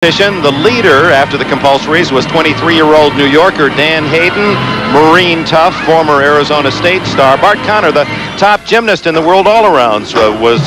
The leader after the compulsories was 23-year-old New Yorker Dan Hayden, Marine tough, former Arizona State star. Bart Connor, the top gymnast in the world all-arounds, was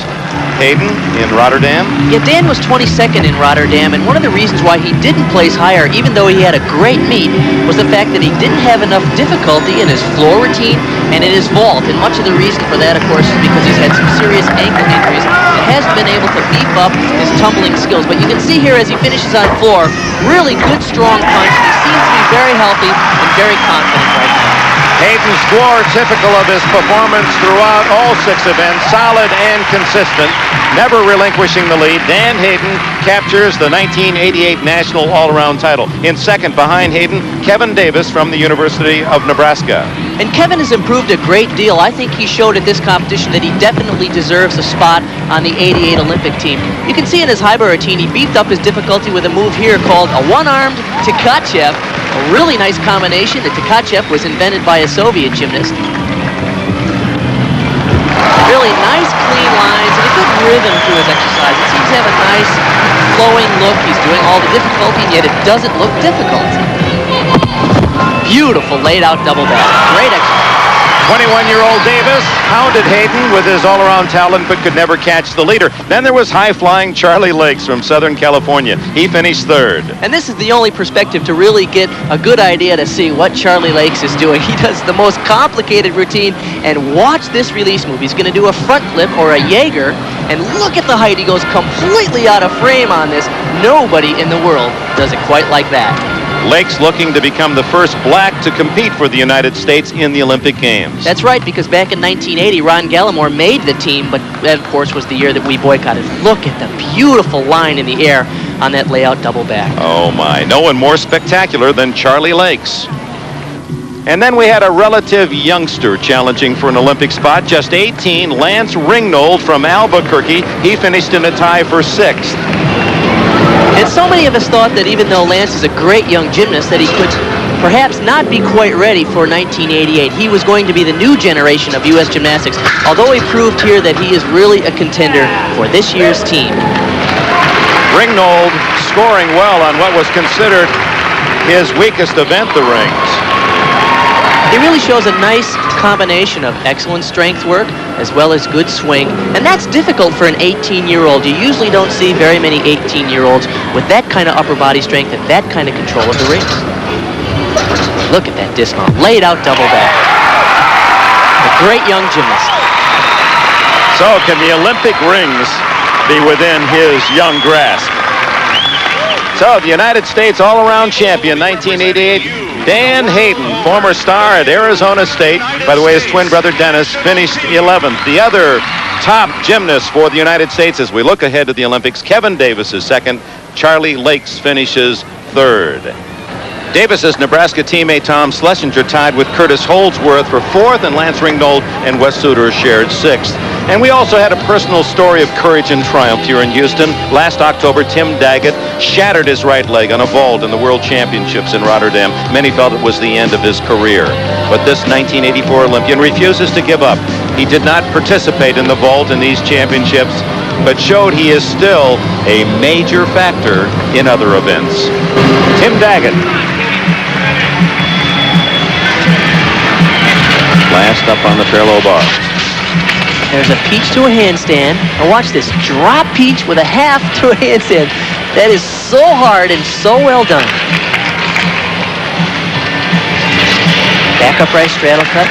Hayden in Rotterdam. Yeah, Dan was 22nd in Rotterdam, and one of the reasons why he didn't place higher, even though he had a great meet, was the fact that he didn't have enough difficulty in his floor routine and in his vault. And much of the reason for that, of course, is because he's had some serious ankle injuries and hasn't been able to beef up his tumbling skills. But you can see here as he finishes on floor, really good, strong punch. He seems to be very healthy and very confident right now. Hayden's floor typical of his performance throughout all 6 events, solid and consistent, never relinquishing the lead. Dan Hayden captures the 1988 National All-Around title. In second behind Hayden, Kevin Davis from the University of Nebraska. And Kevin has improved a great deal. I think he showed at this competition that he definitely deserves a spot on the '88 Olympic team. You can see in his high bar routine, he beefed up his difficulty with a move here called a one-armed Tkachev. A really nice combination. The Tkachev was invented by a Soviet gymnast. Really nice, clean lines and a good rhythm to his exercise. It seems to have a nice, flowing look. He's doing all the difficulty, and yet it doesn't look difficult. Beautiful laid-out double back. Great exercise. 21-year-old Davis hounded Hayden with his all-around talent but could never catch the leader. Then there was high-flying Charlie Lakes from Southern California. He finished third. And this is the only perspective to really get a good idea to see what Charlie Lakes is doing. He does the most complicated routine, and watch this release move. He's going to do a front flip or a Jaeger, and look at the height. He goes completely out of frame on this. Nobody in the world does it quite like that. Lakes looking to become the first black to compete for the United States in the Olympic Games. That's right, because back in 1980, Ron Gallimore made the team, but that, of course, was the year that we boycotted. Look at the beautiful line in the air on that layout double back. Oh, my. No one more spectacular than Charlie Lakes. And then we had a relative youngster challenging for an Olympic spot, just 18, Lance Ringnold from Albuquerque. He finished in a tie for 6th. And so many of us thought that even though Lance is a great young gymnast, that he could perhaps not be quite ready for 1988. He was going to be the new generation of U.S. gymnastics, although he proved here that he is really a contender for this year's team. Ringnold scoring well on what was considered his weakest event, the rings. He really shows a nice combination of excellent strength work as well as good swing, and that's difficult for an 18-year-old. You usually don't see very many 18-year-olds with that kind of upper body strength and that kind of control of the rings. Look at that dismount, laid out double back. A great young gymnast. So can the Olympic rings be within his young grasp? So the United States all-around champion 1988, Dan Hayden, former star at Arizona State. By the way, his twin brother Dennis finished 11th. The other top gymnast for the United States as we look ahead to the Olympics, Kevin Davis is 2nd. Charlie Lakes finishes 3rd. Davis's Nebraska teammate Tom Schlesinger tied with Curtis Holdsworth for 4th, and Lance Ringnold and Wes Suter shared 6th. And we also had a personal story of courage and triumph here in Houston. Last October, Tim Daggett shattered his right leg on a vault in the World Championships in Rotterdam. Many felt it was the end of his career. But this 1984 Olympian refuses to give up. He did not participate in the vault in these championships, but showed he is still a major factor in other events. Tim Daggett. Last up on the parallel bar. There's a peach to a handstand. Now watch this, drop peach with a half to a handstand. That is so hard and so well done. Back upright straddle cut.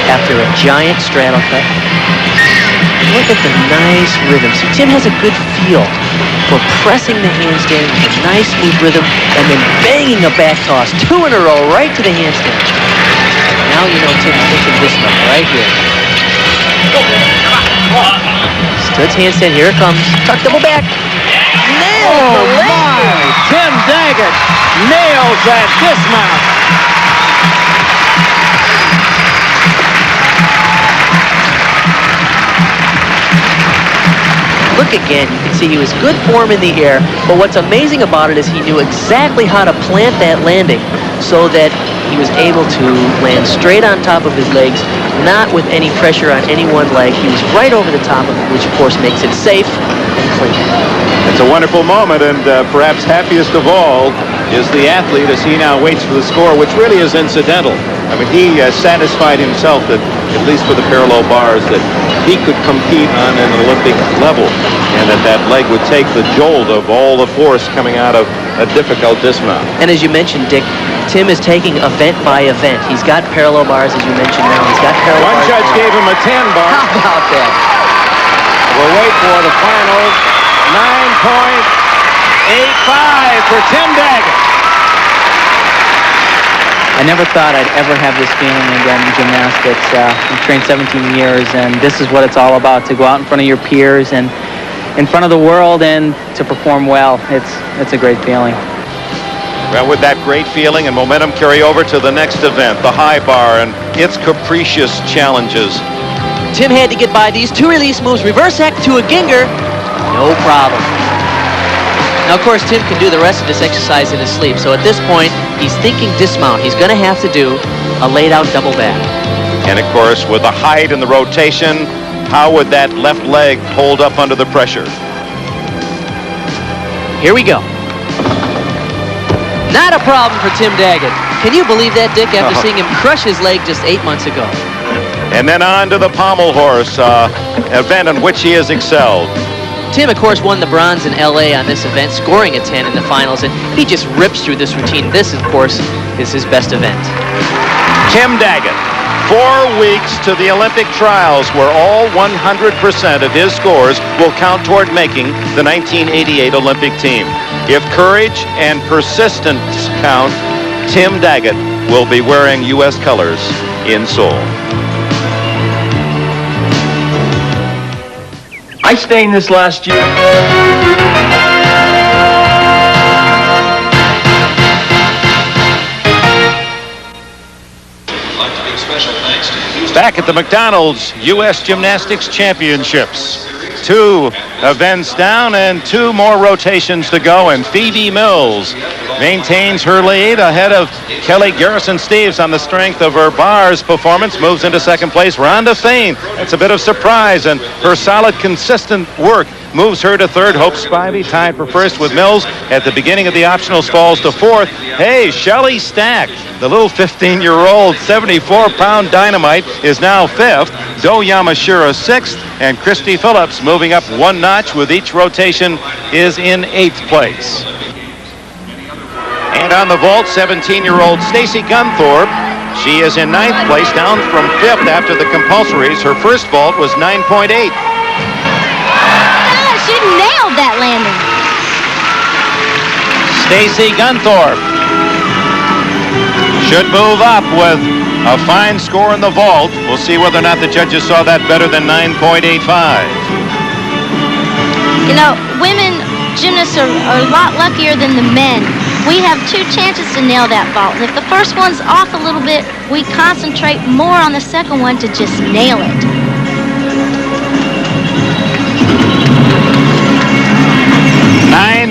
After a giant straddle cut. Look at the nice rhythm. See, Tim has a good feel for pressing the handstand with a nice smooth rhythm and then banging a back toss 2 in a row right to the handstand. Now you know Tim's thinking this one right here. Studs handstand, here it comes. Tuck double back. Nails the leg. Tim Daggett nails that dismount. Look again, you can see he was good form in the air, but what's amazing about it is he knew exactly how to plant that landing so that he was able to land straight on top of his legs, not with any pressure on any one leg. He was right over the top of it, which of course makes it safe complete. It's a wonderful moment, and perhaps happiest of all is the athlete as he now waits for the score, which really is incidental. I mean, he satisfied himself that, at least for the parallel bars, that he could compete on an Olympic level, and that leg would take the jolt of all the force coming out of a difficult dismount. And as you mentioned, Dick, Tim is taking event by event. He's got parallel bars, as you mentioned now. He's got parallel bars. One judge gave him a 10 bar. How about that? We'll wait for the final 9.85 for Tim Daggett. I never thought I'd ever have this feeling again in gymnastics. I've trained 17 years, and this is what it's all about, to go out in front of your peers and in front of the world and to perform well. It's a great feeling. Well, with that great feeling and momentum carry over to the next event, the high bar, and its capricious challenges. Tim had to get by these two release moves, reverse hack to a Ginger, no problem. Now, of course, Tim can do the rest of this exercise in his sleep, so at this point, he's thinking dismount. He's going to have to do a laid-out double back. And, of course, with the height and the rotation, how would that left leg hold up under the pressure? Here we go. Not a problem for Tim Daggett. Can you believe that, Dick, after seeing him crush his leg just 8 months ago? And then on to the pommel horse, event in which he has excelled. Tim, of course, won the bronze in L.A. on this event, scoring a 10 in the finals, and he just rips through this routine. This, of course, is his best event. Tim Daggett, 4 weeks to the Olympic trials, where all 100% of his scores will count toward making the 1988 Olympic team. If courage and persistence count, Tim Daggett will be wearing U.S. colors in Seoul. I stained this last year. Back at the McDonald's U.S. Gymnastics Championships. 2 events down and 2 more rotations to go, and Phoebe Mills maintains her lead ahead of Kelly Garrison-Steeves on the strength of her bars performance. Moves into second place. Rhonda Fain, that's a bit of surprise, and her solid, consistent work moves her to third. Hope Spivey tied for first with Mills at the beginning of the optionals, falls to fourth. Hey, Shelley Stack, the little 15-year-old 74-pound dynamite, is now fifth. Do Yamashiro sixth, and Christy Phillips, moving up 1 notch with each rotation, is in 8th place. And on the vault, 17-year-old Stacy Gunthorpe, she is in 9th place, down from 5th after the compulsories. Her first vault was 9.8. She nailed that landing. Stacy Gunthorpe should move up with a fine score in the vault. We'll see whether or not the judges saw that better than 9.85. You know, women gymnasts are a lot luckier than the men. We have 2 chances to nail that vault. And if the first one's off a little bit, we concentrate more on the second one to just nail it.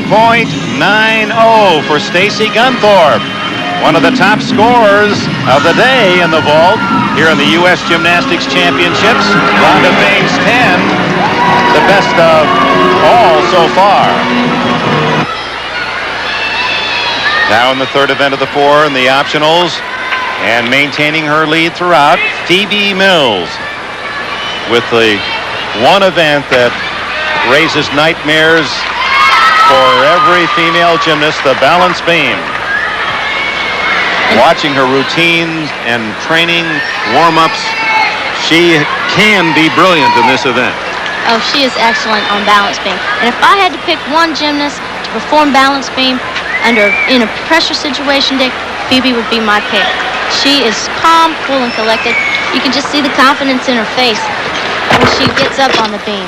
.90 for Stacy Gunthorpe, one of the top scorers of the day in the vault here in the U.S. Gymnastics Championships. Rhonda Fain's 10, the best of all so far. Now in the third event of the 4 in the optionals, and maintaining her lead throughout, Phoebe Mills with the one event that raises nightmares for every female gymnast, the balance beam. Watching her routines and training, warm-ups, she can be brilliant in this event. Oh, she is excellent on balance beam. And if I had to pick one gymnast to perform balance beam in a pressure situation, Dick, Phoebe would be my pick. She is calm, cool, and collected. You can just see the confidence in her face when she gets up on the beam.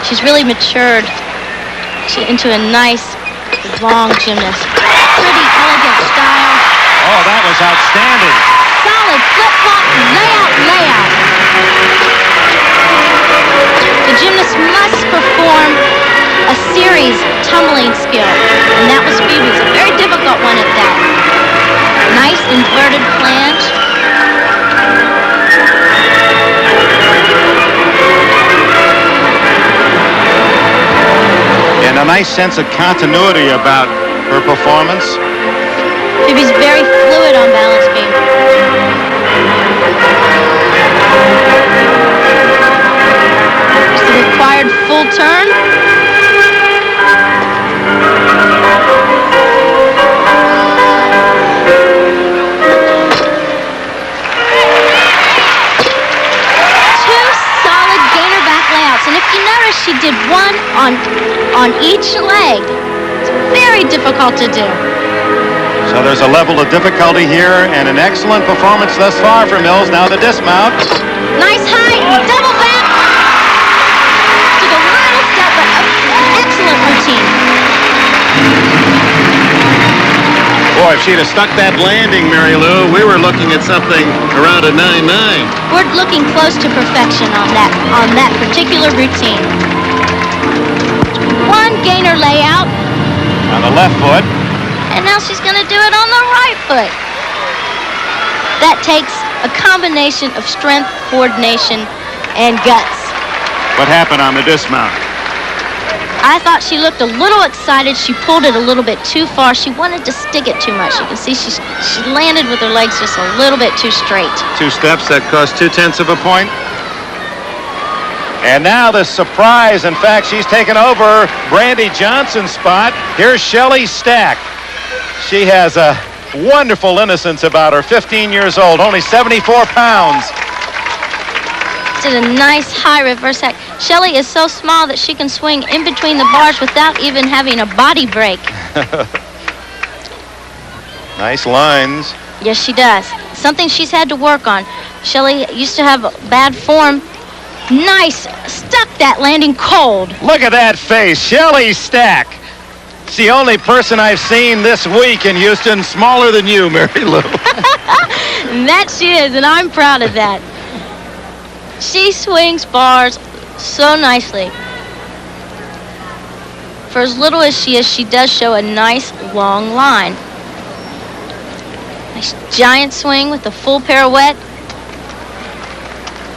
She's really matured into a nice, long gymnast. Pretty elegant style. Oh, that was outstanding. Solid flip-flop, layout. The gymnast must perform a series tumbling skill, and that was Phoebe's. A very difficult one at that. Nice inverted flange. nice sense of continuity about her performance. Phoebe's very fluid on balance beam. It's the required full turn. And if you notice, she did one on each leg. It's very difficult to do. So there's a level of difficulty here and an excellent performance thus far for Mills. Now the dismount. Nice high, double back. Took a little step, but an excellent routine. Boy, if she'd have stuck that landing, Mary Lou, we were looking at something around a 9-9. We're looking close to perfection on that particular routine. One gainer layout. On the left foot. And now she's going to do it on the right foot. That takes a combination of strength, coordination, and guts. What happened on the dismount? I thought she looked a little excited. She pulled it a little bit too far. She wanted to stick it too much. You can see she landed with her legs just a little bit too straight. 2 steps, that cost 0.2 of a point. And now the surprise. In fact, she's taken over Brandy Johnson's spot. Here's Shelley Stack. She has a wonderful innocence about her. 15 years old, only 74 pounds. Did a nice high reverse hack. Shelley is so small that she can swing in between the bars without even having a body break. Nice lines. Yes, she does. Something she's had to work on. Shelley used to have bad form. Nice. Stuck that landing cold. Look at that face. Shelley Stack. It's the only person I've seen this week in Houston smaller than you, Mary Lou. That she is, and I'm proud of that. She swings bars so nicely. For as little as she is, she does show a nice long line. Nice giant swing with a full pirouette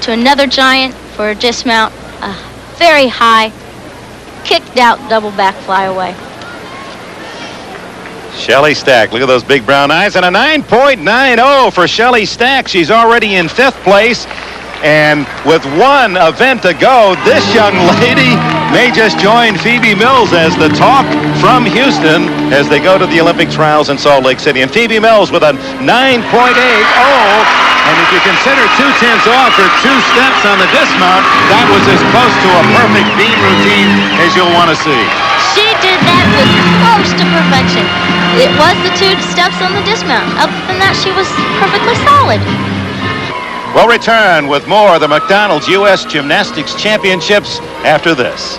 to another giant for a dismount. A very high, kicked out double back flyaway. Shelley Stack, look at those big brown eyes, and a 9.90 for Shelley Stack. She's already in 5th place. And with one event to go, this young lady may just join Phoebe Mills as the talk from Houston as they go to the Olympic trials in Salt Lake City. And Phoebe Mills with a 9.80. And if you consider 0.2 off her 2 steps on the dismount, that was as close to a perfect beam routine as you'll want to see. She did that with close to perfection. It was the 2 steps on the dismount. Other than that, she was perfectly solid. We'll return with more of the McDonald's U.S. Gymnastics Championships after this.